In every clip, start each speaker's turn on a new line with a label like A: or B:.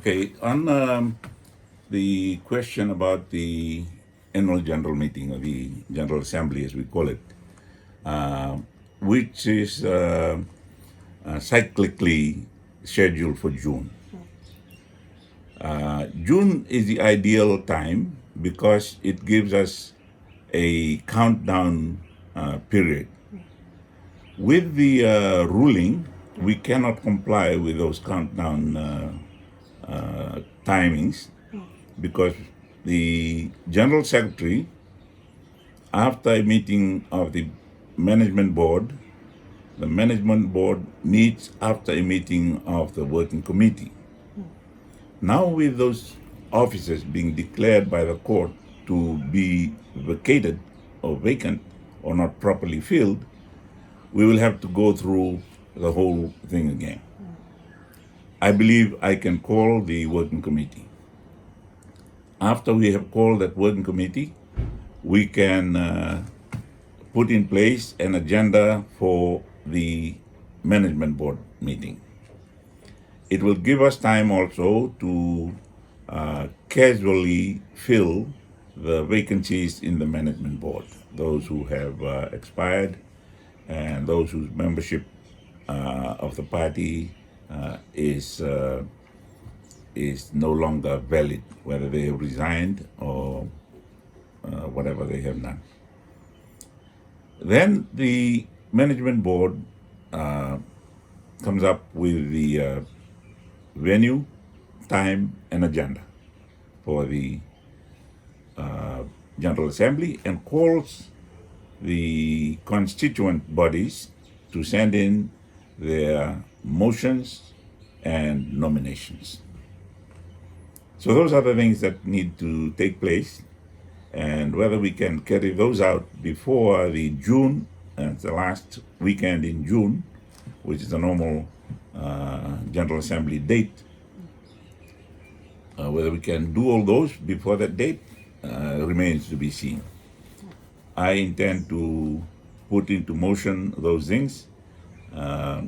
A: Okay, on the question about the annual general meeting, or the General Assembly as we call it, uh, which is cyclically scheduled for June. June is the ideal time because it gives us a countdown period. With the ruling, we cannot comply with those countdown timings because the General Secretary, after a meeting of the management board, the management board meets after a meeting of the working committee. Now, with those offices being declared by the court to be vacated or vacant or not properly filled, we will have to go through the whole thing again. I believe I can call the working committee. After we have called that working committee, we can put in place an agenda for the management board meeting. It will give us time also to casually fill the vacancies in the management board, those who have expired and those whose membership of the party is no longer valid, whether they have resigned or whatever they have done. Then the management board comes up with the venue, time, and agenda for the General Assembly and calls the constituent bodies to send in their motions and nominations. So those are the things that need to take place, and whether we can carry those out before the June, the last weekend in June, which is the normal General Assembly date, whether we can do all those before that date remains to be seen. I intend to put into motion those things.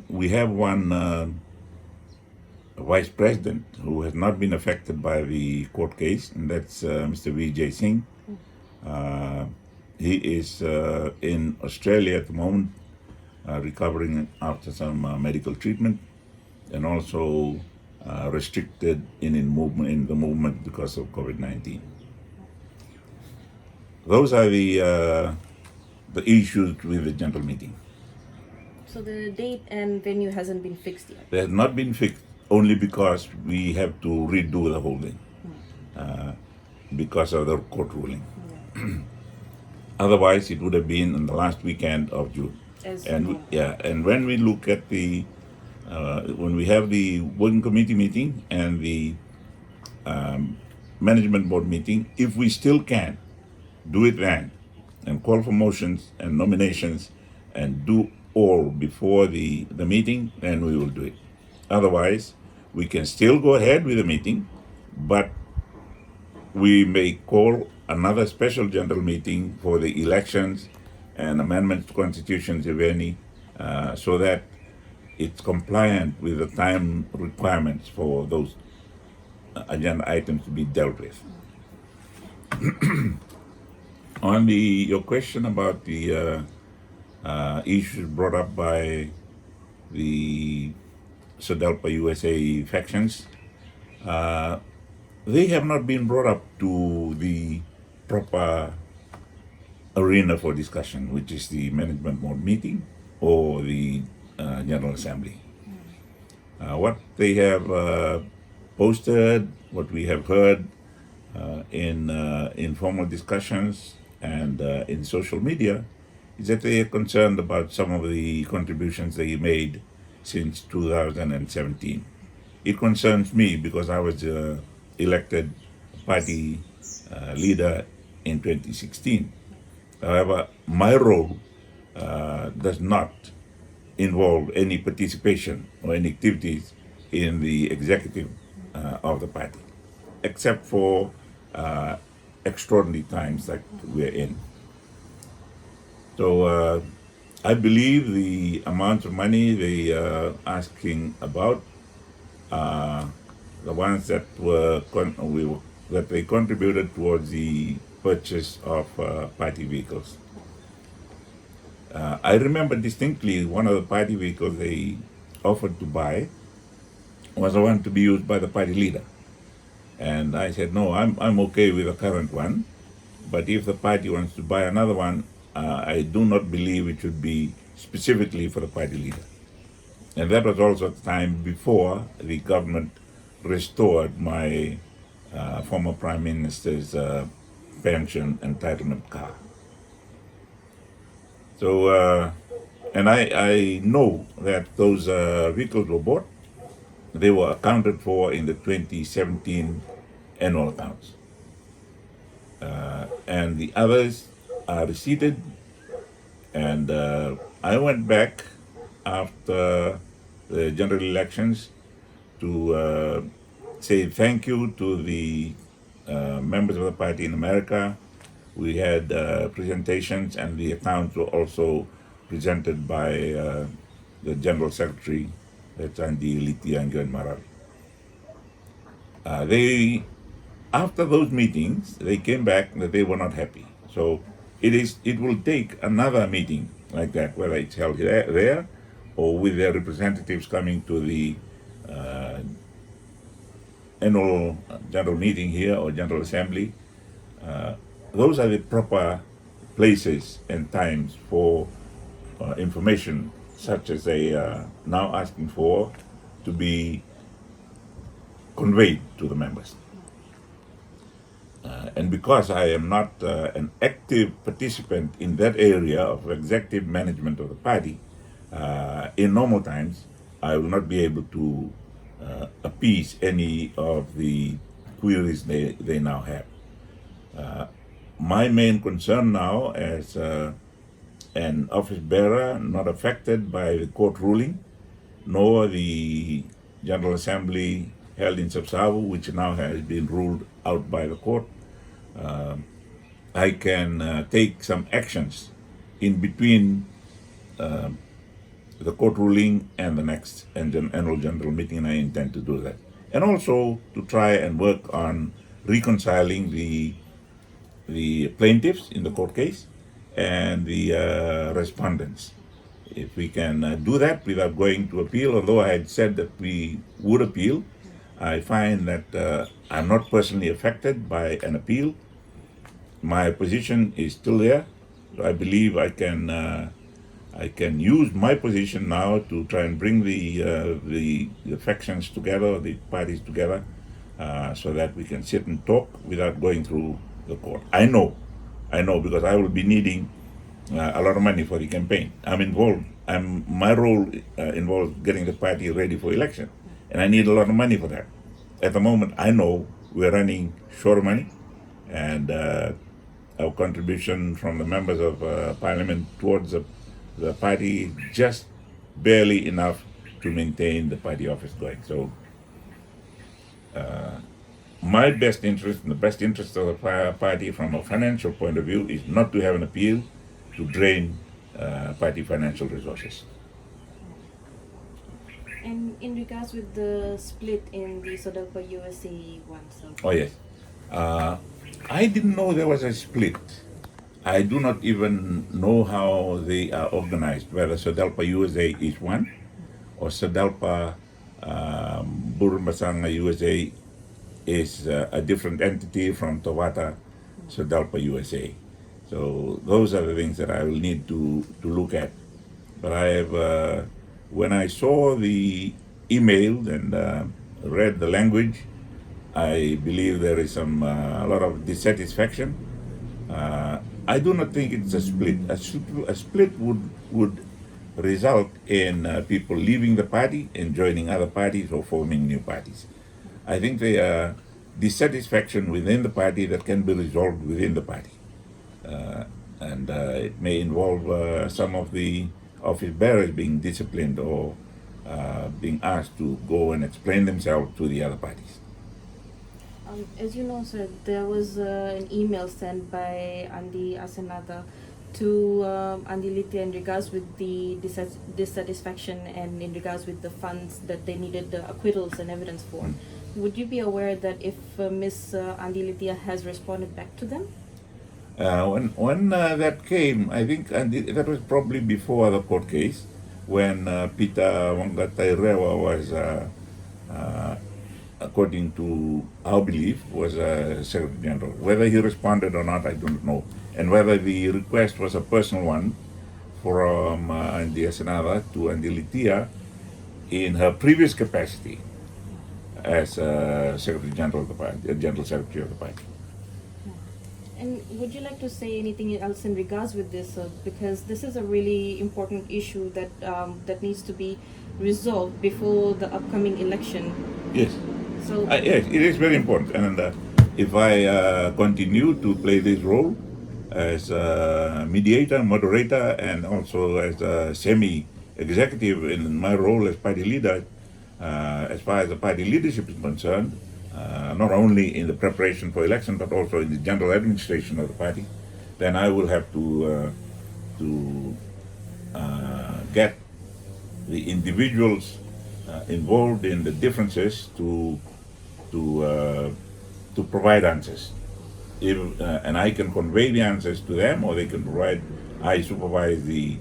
A: We have one vice president who has not been affected by the court case, and that's Mr. Vijay Singh. He is in Australia at the moment, recovering after some medical treatment, and also restricted in the movement because of COVID-19. Those are the issues with the general meeting.
B: So the date and venue hasn't been fixed yet?
A: They have not been fixed only because we have to redo the whole thing because of the court ruling.
B: Yeah.
A: Otherwise, it would have been on the last weekend of June. And when we look at the when we have the working committee meeting and the management board meeting, if we still can do it then and call for motions and nominations and do all before the meeting, then we will do it. Otherwise, we can still go ahead with the meeting, but we may call another special general meeting for the elections and amendments to constitutions, if any, so that it's compliant with the time requirements for those agenda items to be dealt with. On your question about the issues brought up by the Sodelpa USA factions, they have not been brought up to the proper arena for discussion, which is the management board meeting or the General Assembly. What they have posted, what we have heard in informal discussions and in social media, is that they are concerned about some of the contributions they made since 2017. It concerns me because I was elected party leader in 2016. However, my role does not involve any participation or any activities in the executive of the party, except for extraordinary times like we're in. So I believe the amount of money they are asking about the ones that that they contributed towards the purchase of party vehicles. I remember distinctly one of the party vehicles they offered to buy was the one to be used by the party leader. And I said, no, I'm okay with the current one. But if the party wants to buy another one, I do not believe it should be specifically for the party leader. And that was also the time before the government restored my former Prime Minister's pension entitlement car. So, and I know that those vehicles were bought. They were accounted for in the 2017 annual accounts. And the others are receipted. And I went back after the general elections to say thank you to the members of the party in America. We had presentations, and the accounts were also presented by the General Secretary, that's Andi Litia and Gwen Maral. They, after those meetings, they came back that they were not happy. So it will take another meeting like that, whether it's held there or with their representatives coming to the annual general meeting here or general assembly. Those are the proper places and times for information such as they are now asking for to be conveyed to the members. And because I am not an active participant in that area of executive management of the party, in normal times, I will not be able to appease any of the queries they now have. My main concern now as an office bearer not affected by the court ruling, nor the General Assembly held in Sapsavu, which now has been ruled out by the court, I can take some actions in between the court ruling and the next annual general meeting, and I intend to do that. And also to try and work on reconciling the plaintiffs in the court case and the respondents. If we can do that without going to appeal, although I had said that we would appeal, I find that I'm not personally affected by an appeal. My position is still there. I believe I can use my position now to try and bring the factions together, the parties together, so that we can sit and talk without going through the court. I know because I will be needing a lot of money for the campaign. I'm involved. My role involves getting the party ready for election, and I need a lot of money for that. At the moment, I know we're running short of money, and our contribution from the members of parliament towards the party just barely enough to maintain the party office going. So my best interest and the best interest of the party from a financial point of view is not to have an appeal to drain party financial resources.
B: And in regards with the split in the Sodelpa USA one, so.
A: Oh yes. I didn't know there was a split. I do not even know how they are organized, whether Sodelpa USA is one or Sodelpa Burebasaga USA is a different entity from TOVATA Sodelpa USA. So those are the things that I will need to look at. But I have, when I saw the email and read the language, I believe there is a lot of dissatisfaction. I do not think it's a split. A split would result in people leaving the party and joining other parties or forming new parties. I think there are dissatisfaction within the party that can be resolved within the party. And it may involve some of the office bearers being disciplined or being asked to go and explain themselves to the other parties.
B: As you know, sir, there was an email sent by Andi Asenada to Andi Litia in regards with the dissatisfaction and in regards with the funds that they needed the acquittals and evidence for. Would you be aware that if Miss Andi Lithia has responded back to them?
A: When that came, I think, and that was probably before the court case, when Peter Wangatairewa was, according to our belief, was Secretary General. Whether he responded or not, I don't know, and whether the request was a personal one from Andi Asenada to Andi Lithia in her previous capacity as Secretary General of the party, General Secretary of the party.
B: And would you like to say anything else in regards with this? Because this is a really important issue that that needs to be resolved before the upcoming election.
A: Yes.
B: So
A: Yes, it is very important. And if I continue to play this role as a mediator, moderator, and also as a semi-executive in my role as party leader, as far as the party leadership is concerned, not only in the preparation for election but also in the general administration of the party, then I will have to get the individuals involved in the differences to provide answers. And I can convey the answers to them, or they can provide. I supervise the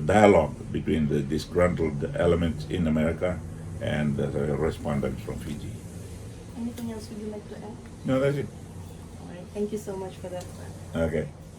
A: dialogue between the disgruntled elements in America and the respondents from Fiji.
B: anything else would you like to add?
A: No, that's it.
B: All right. Thank you so much for that.
A: Okay.